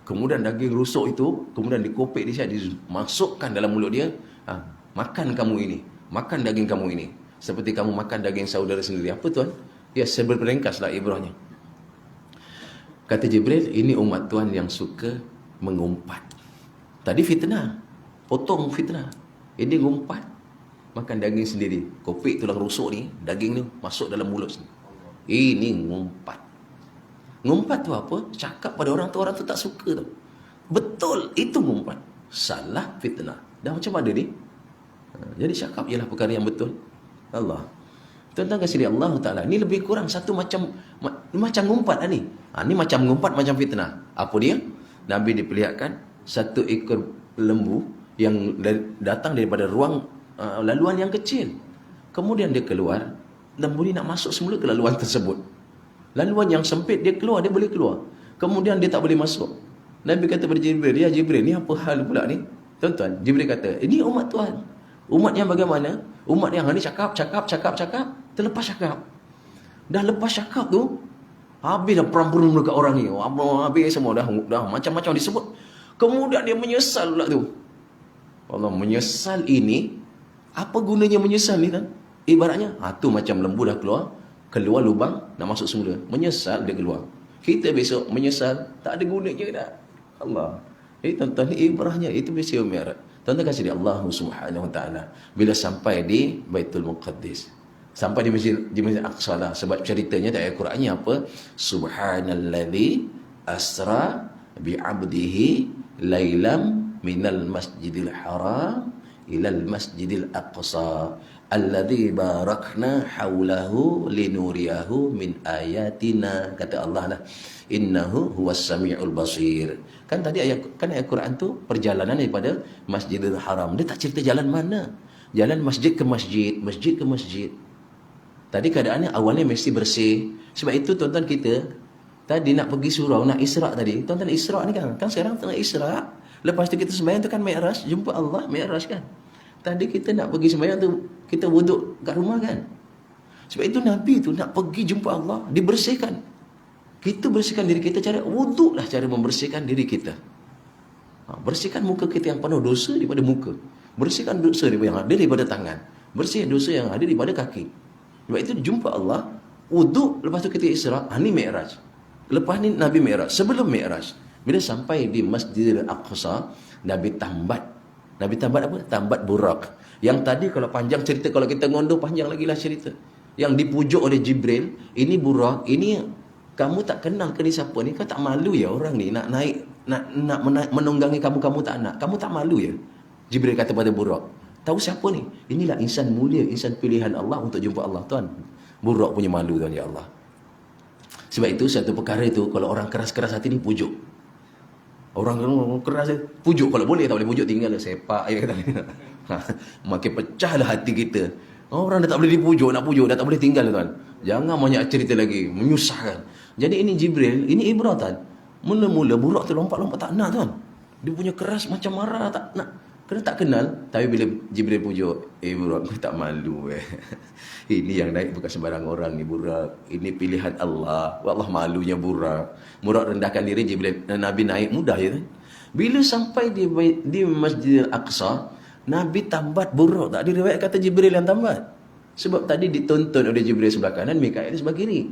Kemudian daging rusuk itu, kemudian dikopek, disiat, dimasukkan dalam mulut dia. Makan kamu ini, makan daging kamu ini. Seperti kamu makan daging saudara sendiri. Apa tuan? Ya, saya berperingkaslah ibrahnya. Kata Jibril, ini umat Tuhan yang suka mengumpat. Tadi fitnah, potong fitnah. Ini ngumpat, makan daging sendiri. Kopek tulang rusuk ni, daging ni masuk dalam mulut sendiri. Ini ngumpat. Ngumpat tu apa? Cakap pada orang tu tak suka tu. Betul, itu ngumpat. Salah, fitnah. Dah macam mana ni? Jadi cakap ialah perkara yang betul. Allah. Tuan-tuan kasih dia Allah Ta'ala. Ini lebih kurang satu macam ngumpat lah ni. Ni macam ngumpat, macam fitnah. Apa dia? Nabi diperlihatkan satu ekor lembu yang datang daripada ruang laluan yang kecil. Kemudian dia keluar. Lembu ni nak masuk semula ke laluan tersebut. Laluan yang sempit dia keluar, dia boleh keluar. Kemudian dia tak boleh masuk. Nabi kata kepada Jibril, ya Jibril, ni apa hal pula ni? Tuan-tuan, Jibril kata, ini umat Tuhan. Umat yang bagaimana? Umat yang ni cakap, terlepas cakap. Dah lepas cakap tu, habis dah perang-perang dekat orang ni. Habis semua dah macam-macam disebut. Kemudian dia menyesal pula tu. Allah, menyesal ini, apa gunanya menyesal ni kan? Ibaratnya, tu macam lembu dah keluar lubang, nak masuk semula. Menyesal, dia keluar. Kita besok menyesal, tak ada gunanya dah. Allah. Tuan-tuan, ni ibrahnya, itu peristiwa Mi'raj. Tuan-tuan kasih dia Allah Subhanahu Wa Ta'ala. Bila sampai di Baitul Muqaddis, Sampai di Masjid Aqsa lah. Sebab ceritanya dari Al-Qurannya apa? Subhanalladzi asra bi'abdihi lailam minal masjidil haram ilal masjidil aqsa alladzi barakna haulahu linuriyahu min ayatina. Kata Allah lah, innahu huwas samiul basir. Kan tadi ayat Quran tu perjalanan daripada Masjidil Haram. Dia tak cerita jalan mana. Jalan masjid ke masjid, masjid ke masjid. Tadi keadaannya awalnya mesti bersih. Sebab itu tuan-tuan kita tadi nak pergi surau, nak Isra' tadi. Tuan-tuan Isra' ni kan sekarang tengah Isra'. Lepas tu kita sembahyang tu kan Mi'raj, jumpa Allah, Mi'raj kan. Tadi kita nak pergi sembahyang tu, kita wuduk kat rumah kan. Sebab itu Nabi tu nak pergi jumpa Allah, dibersihkan. Kita bersihkan diri kita, cara wuduk lah cara membersihkan diri kita. Bersihkan muka kita yang penuh dosa daripada muka. Bersihkan dosa yang ada daripada tangan. Bersihkan dosa yang ada daripada kaki. Sebab itu jumpa Allah, wuduk, lepas tu kita Isra', ni Mi'raj. Lepas ni Nabi Mi'raj. Sebelum Mi'raj, bila sampai di Masjidil Aqsa, Nabi tambat. Nabi tambat apa? Tambat burak. Yang tadi kalau panjang cerita, kalau kita ngondo panjang lagi lah cerita. Yang dipujuk oleh Jibril, ini burak, ini kamu tak kenal ke ni siapa ni? Kau tak malu ya orang ni nak naik, nak menunggangi kamu tak nak. Kamu tak malu ya? Jibril kata pada burak. Tahu siapa ni? Inilah insan mulia, insan pilihan Allah untuk jumpa Allah, tuan. Burak punya malu, tuan, ya Allah. Sebab itu satu perkara itu, kalau orang keras-keras hati ni pujuk. Orang keras pujuk, kalau boleh tak boleh pujuk tinggal sepak ya kata. Makin pecahlah hati kita. Orang dah tak boleh dipujuk, nak pujuk dah tak boleh tinggal, tuan. Jangan banyak cerita lagi, menyusahkan. Jadi ini Jibril, ini ibratan. Mula-mula burak tu lompat-lompat tak nak, tuan. Dia punya keras macam marah tak nak. Kena tak kenal, tapi bila Jibril pujuk, burak, kau tak malu Ini yang naik bukan sembarang orang ni, burak. Ini pilihan Allah. Allah malunya burak. Burak rendahkan diri, Jibril, Nabi naik mudah je kan. Bila sampai di Masjidil Aqsa, Nabi tambat burak. Tak ada riwayat kata Jibril yang tambat. Sebab tadi ditonton oleh Jibril sebelah kanan, Mikail sebelah kiri.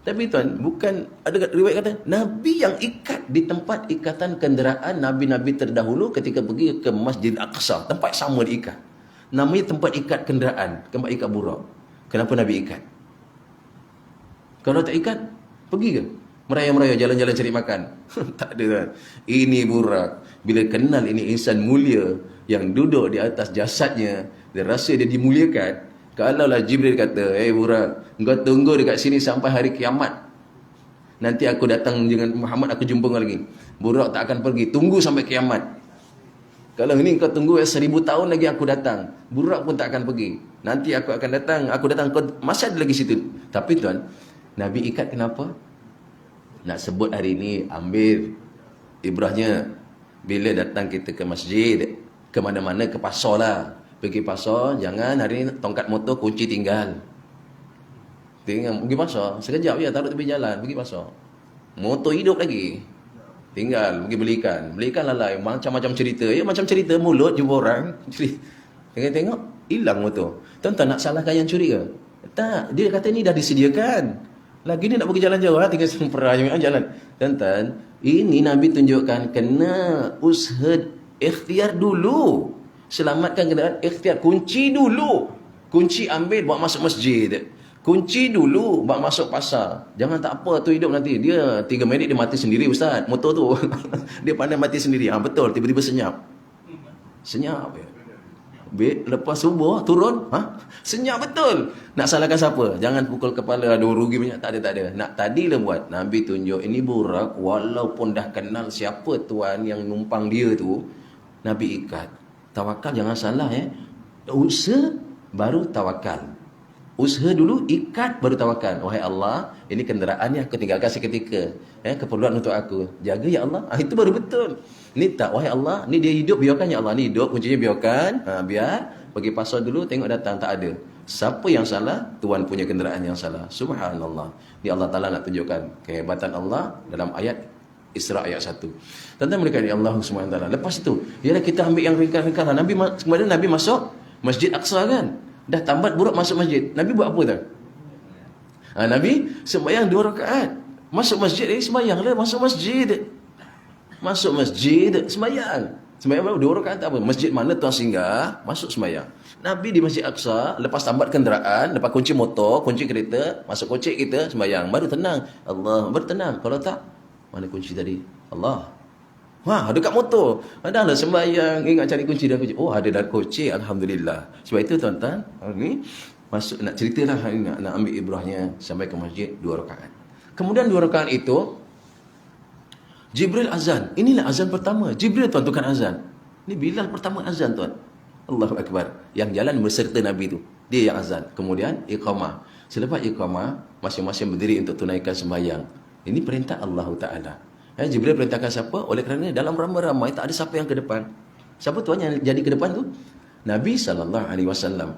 Tapi tuan, bukan ada riwayat kata Nabi yang ikat di tempat ikatan kenderaan Nabi-Nabi terdahulu ketika pergi ke Masjid Aqsa. Tempat sama diikat. Namanya tempat ikat kenderaan, tempat ikat burak. Kenapa Nabi ikat? Kalau tak ikat, pergi ke? Meraya-meraya jalan-jalan cari makan. Tak ada, tuan. Ini burak. Bila kenal ini insan mulia yang duduk di atas jasadnya, dia rasa dia dimuliakan. Kalaulah Jibril kata, burak, engkau tunggu dekat sini sampai hari kiamat. Nanti aku datang dengan Muhammad, aku jumpa kau lagi. Burak tak akan pergi, tunggu sampai kiamat. Kalau ini kau tunggu 1000 tahun lagi aku datang, burak pun tak akan pergi. Nanti aku akan datang, kau masih ada lagi situ. Tapi tuan, Nabi ikat kenapa? Nak sebut hari ini, ambil ibrahnya. Bila datang kita ke masjid, ke mana-mana, ke pasar lah. Pergi pasar, jangan hari ni tongkat motor kunci tinggal. Pergi pasar, sekejap je taruh tepi jalan, pergi pasar. Motor hidup lagi. Tinggal, pergi belikan. Belikan lalai, macam-macam cerita. Macam cerita mulut jumpa orang. Tengok, hilang motor. Tuan-tuan nak salahkan yang curi ke? Tak, dia kata ni dah disediakan. Lagi ni nak pergi jalan jauh, tinggal sempera jalan. Tuan-tuan, ini Nabi tunjukkan kena usaha ikhtiar dulu. Selamatkan kenderaan, ikhtiar. Kunci dulu. Kunci ambil, bawa masuk masjid. Kunci dulu, bawa masuk pasar. Jangan tak apa tu hidup nanti. Dia 3 minit dia mati sendiri, ustaz. Motor tu. Dia pandai mati sendiri. Betul, tiba-tiba senyap. Senyap. Lepas subuh, turun. Senyap betul. Nak salahkan siapa? Jangan pukul kepala, ada rugi banyak. Tak ada. Nak tadilah buat. Nabi tunjuk, ini burak, walaupun dah kenal siapa tuan yang numpang dia tu, Nabi ikat. Tawakal jangan salah Usaha baru tawakal. Usaha dulu, ikat baru tawakal. Wahai Allah, ini kenderaan yang aku tinggalkan seketika. Keperluan untuk aku. Jaga ya Allah. Itu baru betul. Ni tak, wahai Allah, ni dia hidup, biarkan ya Allah. Ni hidup, kuncinya biarkan. Biar pergi pasar dulu, tengok datang, tak ada. Siapa yang salah? Tuan punya kenderaan yang salah. Subhanallah. Ni Allah Ta'ala nak tunjukkan kehebatan Allah dalam ayat Isra ayat 1. Tentang mereka ni Allah SWT. Lepas itu, ialah kita ambil yang ringkas-ringkas lah. Kemudian Nabi masuk Masjid Aqsa kan. Dah tambat burak masuk masjid. Nabi buat apa tu? Nabi sembahyang 2 rakaat. Masuk masjid, sembahyang lah. Masuk masjid, sembahyang. Sembahyang berapa? 2 rakaat tak apa. Masjid mana tuan singgah, masuk sembahyang. Nabi di Masjid Aqsa, lepas tambat kenderaan, lepas kunci motor, kunci kereta, masuk kocek kita, sembahyang. Baru tenang. Allah, baru tenang. Kalau tak, mana kunci tadi? Allah. Wah, dekat motor. Dah lah sembahyang, ingat cari kunci dan kunci. Oh, ada dalam kocek, alhamdulillah. Sebab itu tuan-tuan, ni masuk nak ceritalah nak ambil ibrahnya sampai ke masjid 2 rakaat. Kemudian 2 rakaat itu Jibril azan. Inilah azan pertama. Jibril tuan tukar azan. Ini Bilal pertama azan tuan. Allahu Akbar. Yang jalan berserta Nabi tu. Dia yang azan. Kemudian iqamah. Selepas iqamah, masing-masing berdiri untuk tunaikan sembahyang. Ini perintah Allah Ta'ala. Jibril perintahkan siapa? Oleh kerana dalam ramai-ramai tak ada siapa yang ke depan. Siapa tuan yang jadi ke depan tu? Nabi SAW.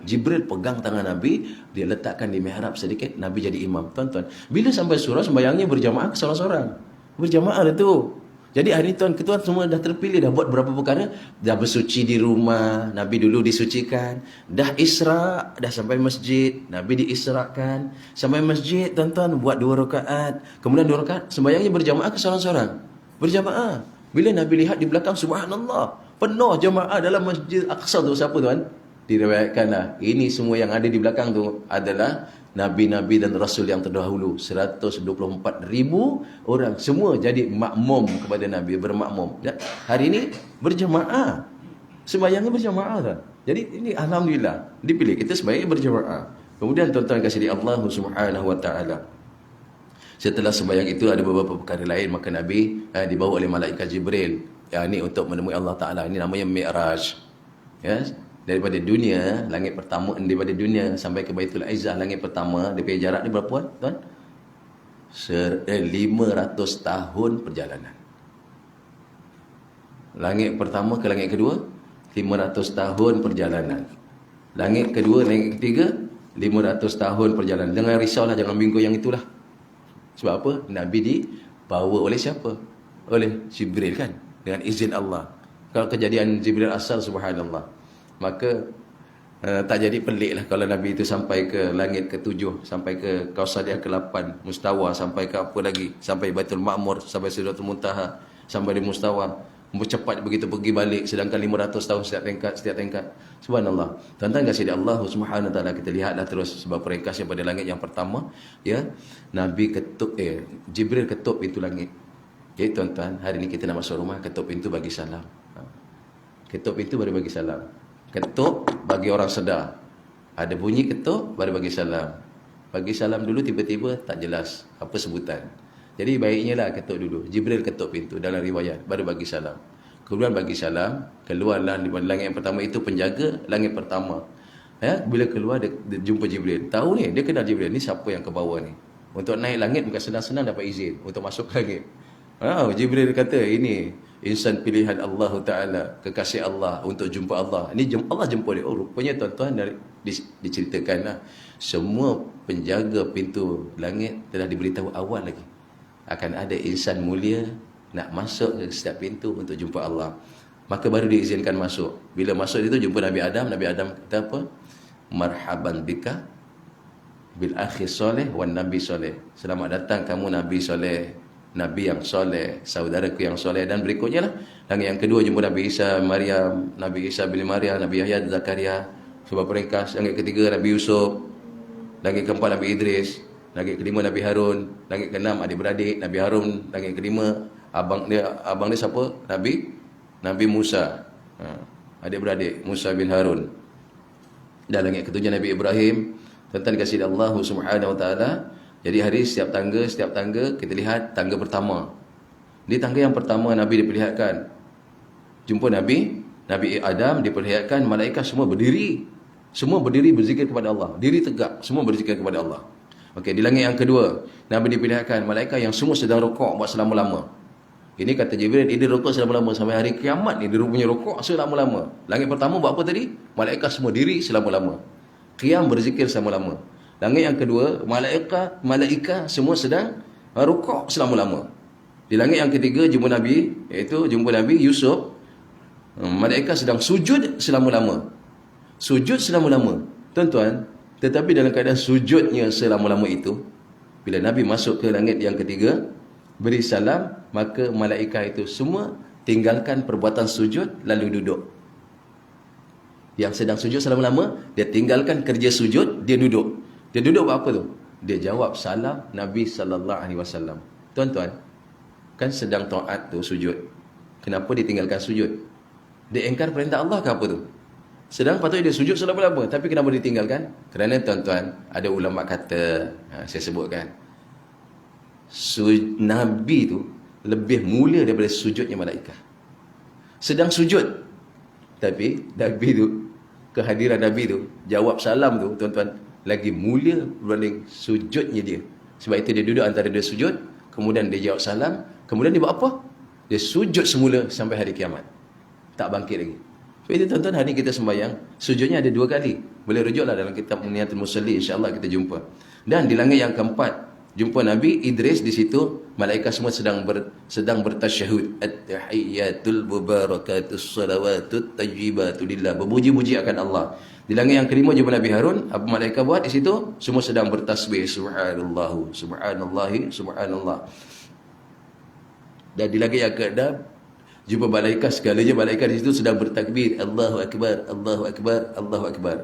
Jibril pegang tangan Nabi, dia letakkan di mihrab sedikit, Nabi jadi imam. Tuan-tuan, bila sampai surah sembahyangnya berjamaah ke seorang-seorang. Berjamaah lah tu. Jadi hari ni tuan-tuan semua dah terpilih, dah buat berapa perkara, dah bersuci di rumah, Nabi dulu disucikan, dah isra', dah sampai masjid, Nabi diisrakan, sampai masjid tuan-tuan buat 2 rakaat, kemudian 2 rakaat sembahyangnya berjamaah ke seorang-seorang. Berjamaah. Bila Nabi lihat di belakang, subhanallah, penuh jamaah dalam Masjid Aqsa tu. Siapa tuan? Diriwayatkanlah, ini semua yang ada di belakang tu adalah Nabi-Nabi dan Rasul yang terdahulu. 124,000 orang. Semua jadi makmum kepada Nabi, bermakmum. Dan hari ini berjamaah. Sembahyangnya berjamaah tuan. Jadi ini alhamdulillah dipilih kita sembahyang berjamaah. Kemudian tuan-tuan kasih di Allah Subhanahu wa taala. Setelah sembahyang itu ada beberapa perkara lain, maka Nabi dibawa oleh malaikat Jibril. Ini untuk menemui Allah Taala. Ini namanya Mi'raj. Ya, daripada dunia, langit pertama, daripada dunia sampai ke Baitul Izzah, langit pertama, dia punya jarak ni berapa tuan? 500 tahun perjalanan. Langit pertama ke langit kedua, 500 tahun perjalanan. Langit kedua, langit ketiga, 500 tahun perjalanan. Jangan risaulah, jangan bingung yang itulah. Sebab apa? Nabi dibawa oleh siapa? Oleh Jibril kan? Dengan izin Allah. Kalau kejadian Jibril asal, subhanallah, maka tak jadi pelik lah kalau Nabi itu sampai ke langit ke-7, sampai ke Kausaliyah ke-8, Mustawa, sampai ke apa lagi, sampai Baitul Ma'mur, sampai Sidratul Muntaha, sampai di Mustawa, cepat begitu pergi balik, sedangkan 500 tahun setiap tingkat. Subhanallah. Tuan-tuan kasih dia Allah Subhanahu wa taala, kita lihatlah terus sebab peringkasnya pada langit yang pertama, ya, Nabi ketuk Jibril ketuk pintu langit. Jadi tuan-tuan, hari ni kita nak masuk rumah, ketuk pintu bagi salam. Ketuk pintu baru bagi salam. Ketuk bagi orang sedar. Ada bunyi ketuk baru bagi salam. Bagi salam dulu tiba-tiba tak jelas apa sebutan. Jadi baiknya lah ketuk dulu. Jibril ketuk pintu dalam riwayat, baru bagi salam. Kemudian bagi salam, keluarlah di langit yang pertama itu penjaga langit pertama. Bila keluar dia jumpa Jibril. Tahu ni, dia kenal Jibril. Ni siapa yang ke bawah ni? Untuk naik langit bukan senang-senang dapat izin untuk masuk ke langit. Jibril kata, ini insan pilihan Allah Ta'ala, kekasih Allah untuk jumpa Allah. Ini Allah jumpa dia. Rupanya tuan-tuan diceritakanlah, semua penjaga pintu langit telah diberitahu awal lagi akan ada insan mulia nak masuk ke setiap pintu untuk jumpa Allah. Maka baru diizinkan masuk. Bila masuk itu jumpa Nabi Adam. Nabi Adam kata apa? Marhaban bika bil akhi soleh wan nabi soleh. Selamat datang kamu Nabi soleh, Nabi yang soleh, saudaraku yang soleh. Dan berikutnya lah, langit yang kedua jumpa Nabi Isa, Maryam, Nabi Isa bin Maryam, Nabi Yahya, Zakaria. Sebab peringkas. Langit ketiga Nabi Yusuf, langit keempat Nabi Idris, langit kelima Nabi Harun, langit keenam adik-beradik Nabi Harun, langit kelima abang dia siapa? Nabi Musa, adik-beradik Musa bin Harun. Dan langit ketujuh Nabi Ibrahim. Tentang kasih Allah Subhanahu wa taala. Jadi hari setiap tangga kita lihat tangga pertama. Di tangga yang pertama Nabi diperlihatkan jumpa Nabi Adam, diperlihatkan malaikat semua berdiri. Semua berdiri berzikir kepada Allah. Diri tegak, semua berzikir kepada Allah. Okey, di langit yang kedua Nabi diperlihatkan malaikat yang semua sedang rukuk buat selama-lama. Ini kata Jibril, dia rukuk selama-lama sampai hari kiamat ni, dia punya rukuk selama-lama. Langit pertama buat apa tadi? Malaikat semua diri selama-lama. Qiyam berzikir selama-lama. Langit yang kedua, malaikat semua sedang rukuk selama-lama. Di langit yang ketiga jumpa Nabi, iaitu jumpa Nabi Yusuf, malaikat sedang sujud selama-lama. Sujud selama-lama. Tuan-tuan, tetapi dalam keadaan sujudnya selama-lama itu, bila Nabi masuk ke langit yang ketiga, beri salam, maka malaikat itu semua tinggalkan perbuatan sujud lalu duduk. Yang sedang sujud selama-lama, dia tinggalkan kerja sujud, dia duduk. Dia duduk buat apa tu? Dia jawab salam Nabi sallallahu alaihi wasallam. Tuan-tuan, kan sedang taat tu sujud. Kenapa dia tinggalkan sujud? Dia engkar perintah Allah ke apa tu? Sedang patutnya dia sujud selama-lama, tapi kenapa dia tinggalkan? Kerana tuan-tuan, ada ulama kata, saya sebutkan, Nabi tu lebih mulia daripada sujudnya malaikat. Sedang sujud, tapi Nabi tu, kehadiran Nabi tu, jawab salam tu, tuan-tuan, lagi mulia berbanding sujudnya dia. Sebab itu dia duduk antara dua sujud, kemudian dia jawab salam, kemudian dia buat apa? Dia sujud semula sampai hari kiamat. Tak bangkit lagi. Sebab itu tuan-tuan, hari kita sembahyang, sujudnya ada 2 kali. Boleh rujuklah dalam kitab Niyatul Musalli, insya-Allah kita jumpa. Dan di langit yang keempat, jumpa Nabi Idris di situ, malaikat semua sedang bertasyahud. At-tahiyyatul mubarakatus salawatut tayyibatu lillah. Berpuji-puji akan Allah. Di langit yang kelima jumpa Nabi Harun, apa malaikat buat di situ? Semua sedang bertasbih, subhanallah, subhanallahi, subhanallah. Dan di langit yang keenam jumpa malaikat, segalanya malaikat di situ sedang bertakbir, Allahu akbar, Allahu akbar, Allahu akbar.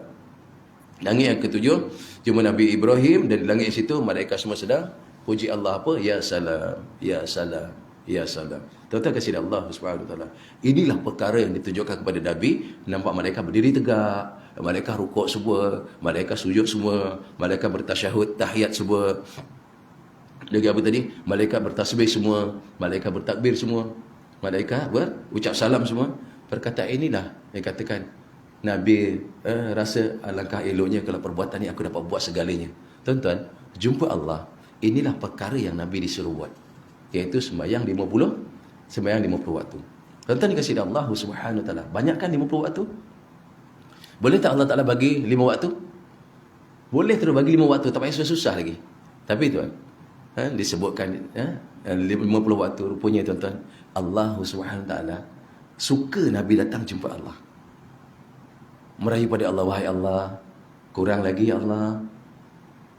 Langit yang ketujuh jumpa Nabi Ibrahim, dan di langit situ malaikat semua sedang puji Allah apa? Ya salam, ya salam, ya salam. Tuan-tuan kasih Allah Subhanahu wa taala. Inilah perkara yang ditujukan kepada Nabi. Nampak malaikat berdiri tegak, malaikat rukuk semua, malaikat sujud semua, malaikat bertasyahud, tahiyat semua. Lagi apa tadi? Malaikat bertasbih semua, malaikat bertakbir semua, malaikat berucap salam semua. Perkataan inilah yang katakan Nabi rasa alangkah eloknya kalau perbuatan ini aku dapat buat segalanya. Tuan-tuan, jumpa Allah, inilah perkara yang Nabi disuruh buat, iaitu sembahyang 50 waktu. Tuan-tuan dikasihi Allah Subhanahu wa taala, banyakkan 50 waktu? Boleh tak Allah Taala bagi 5 waktu? Boleh terus bagi 5 waktu, tak payah susah-susah lagi. Tapi tuan, disebutkan 50 waktu, rupanya tuan-tuan, Allah Subhanahu wa taala suka Nabi datang jumpa Allah. Merayu pada Allah, wahai Allah, kurang lagi ya Allah,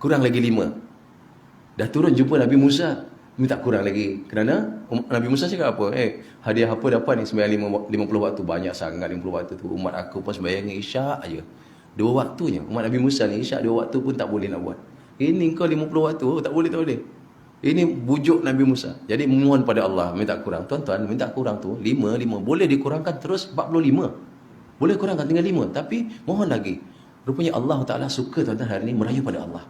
kurang lagi 5. Dah turun jumpa Nabi Musa, minta kurang lagi. Kerana Nabi Musa cakap apa? Hadiah apa dapat ni sembahyang 50 waktu? Banyak sangat 50 waktu tu. Umat aku pun sembahyang isyak aja 2 waktunya. Umat Nabi Musa ni isyak 2 waktu pun tak boleh nak buat. Ini kau 50 waktu, tak boleh, tak boleh. Ini bujuk Nabi Musa. Jadi mohon pada Allah, minta kurang. Tuan-tuan, minta kurang tu 5. Boleh dikurangkan terus 45. Boleh kurangkan tinggal 5, tapi mohon lagi. Rupanya Allah Ta'ala suka tuan-tuan hari ni merayu pada Allah.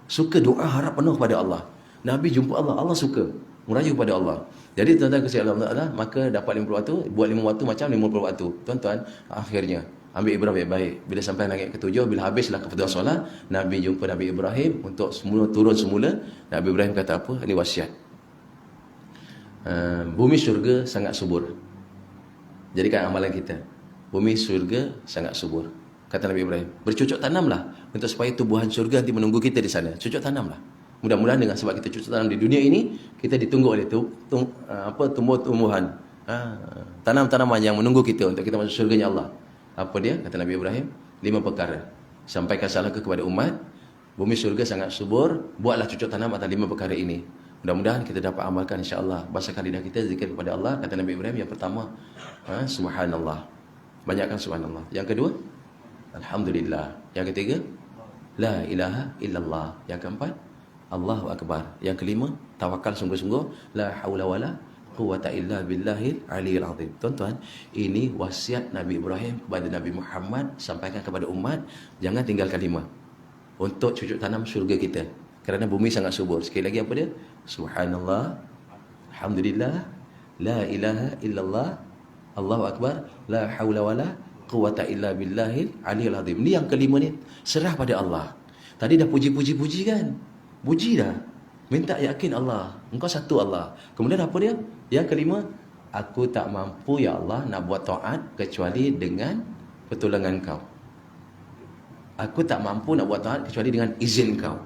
Suka doa harap penuh pada Allah. Nabi jumpa Allah, Allah suka merayu pada Allah. Jadi tuan-tuan kasih Allah Ta'ala, maka dapat 50 waktu, buat 5 waktu macam 50 waktu. Tuan-tuan, akhirnya ambil Ibrahim baik-baik. Bila sampai langit ketujuh, bila habislah keperluan solat, Nabi jumpa Nabi Ibrahim untuk semula turun semula. Nabi Ibrahim kata apa? Ini wasiat. Bumi syurga sangat subur. Jadikan amalan kita. Bumi syurga sangat subur. Kata Nabi Ibrahim, bercocok tanamlah untuk supaya tumbuhan syurga nanti menunggu kita di sana. Cocok tanamlah. Mudah-mudahan dengan sebab kita cocok tanam di dunia ini, kita ditunggu oleh tumbuh-tumbuhan, tanam-tanaman yang menunggu kita untuk kita masuk syurganya Allah. Apa dia? Kata Nabi Ibrahim, 5 perkara. Sampaikan salam kepada umat, bumi syurga sangat subur, buatlah cocok tanam atas 5 perkara ini. Mudah-mudahan kita dapat amalkan, insya-Allah. Bahasakan lidah kita zikir kepada Allah. Kata Nabi Ibrahim, yang pertama, subhanallah. Banyakkan subhanallah. Yang kedua, alhamdulillah. Yang ketiga, la ilaha illallah. Yang keempat, Allahu akbar. Yang kelima, tawakal sungguh-sungguh, la haula wala quwwata illa billahil aliyil azim. Tuan-tuan, ini wasiat Nabi Ibrahim kepada Nabi Muhammad, sampaikan kepada umat, jangan tinggalkan 5 untuk cucuk tanam syurga kita. Kerana bumi sangat subur. Sekali lagi apa dia? Subhanallah, alhamdulillah, la ilaha illallah, Allahu akbar, la haula wala quwwata illa billahil aliyil azim. Ni yang kelima ni, serah pada Allah. Tadi dah puji-puji kan? Puji dah. Minta yakin Allah, engkau satu Allah. Kemudian apa dia? Yang kelima, aku tak mampu ya Allah nak buat taat kecuali dengan pertolongan kau. Aku tak mampu nak buat taat kecuali dengan izin kau.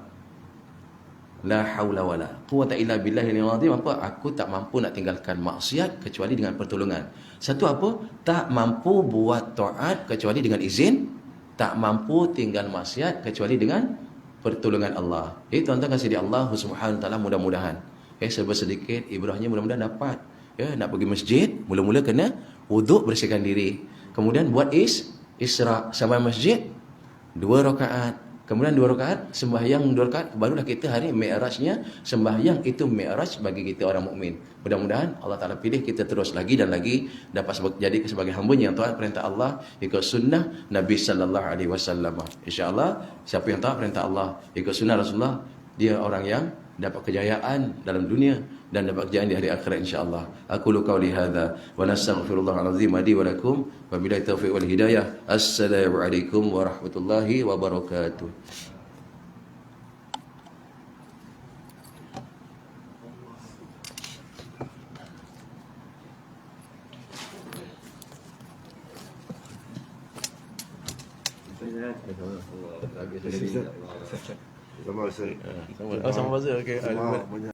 La haula wala quwwata illa billahil azim. Apa? Aku tak mampu nak tinggalkan maksiat kecuali dengan pertolongan. Satu apa? Tak mampu buat taat kecuali dengan izin, tak mampu tinggal maksiat kecuali dengan pertolongan Allah. Tuan-tuan kasih di Allah Subhanahu wa taala, mudah-mudahan serba sedikit ibrahnya mudah-mudahan dapat. Ya, nak pergi masjid, mula-mula kena wuduk, bersihkan diri. Kemudian buat isra' sampai masjid 2 rakaat. Kemudian 2 rakaat sembahyang 2 rakaat, barulah kita hari Mi'rajnya. Sembahyang itu Mi'raj bagi kita orang mukmin. Mudah-mudahan Allah Taala pilih kita terus lagi dan lagi dapat jadi sebagai hamba-Nya yang taat perintah Allah, ikut sunnah Nabi sallallahu alaihi wasallam. Insya-Allah siapa yang taat perintah Allah, ikut sunnah Rasulullah, dia orang yang dapat kejayaan dalam dunia dan dapat kejayaan di hari akhirat insya-Allah. Aku qauli hadza wa nastaghfirullahal azim li wa lakum wa billahi taufiq wal hidayah. Assalamualaikum warahmatullahi wabarakatuh. Sama Ustaz. Sama Fazil, okey.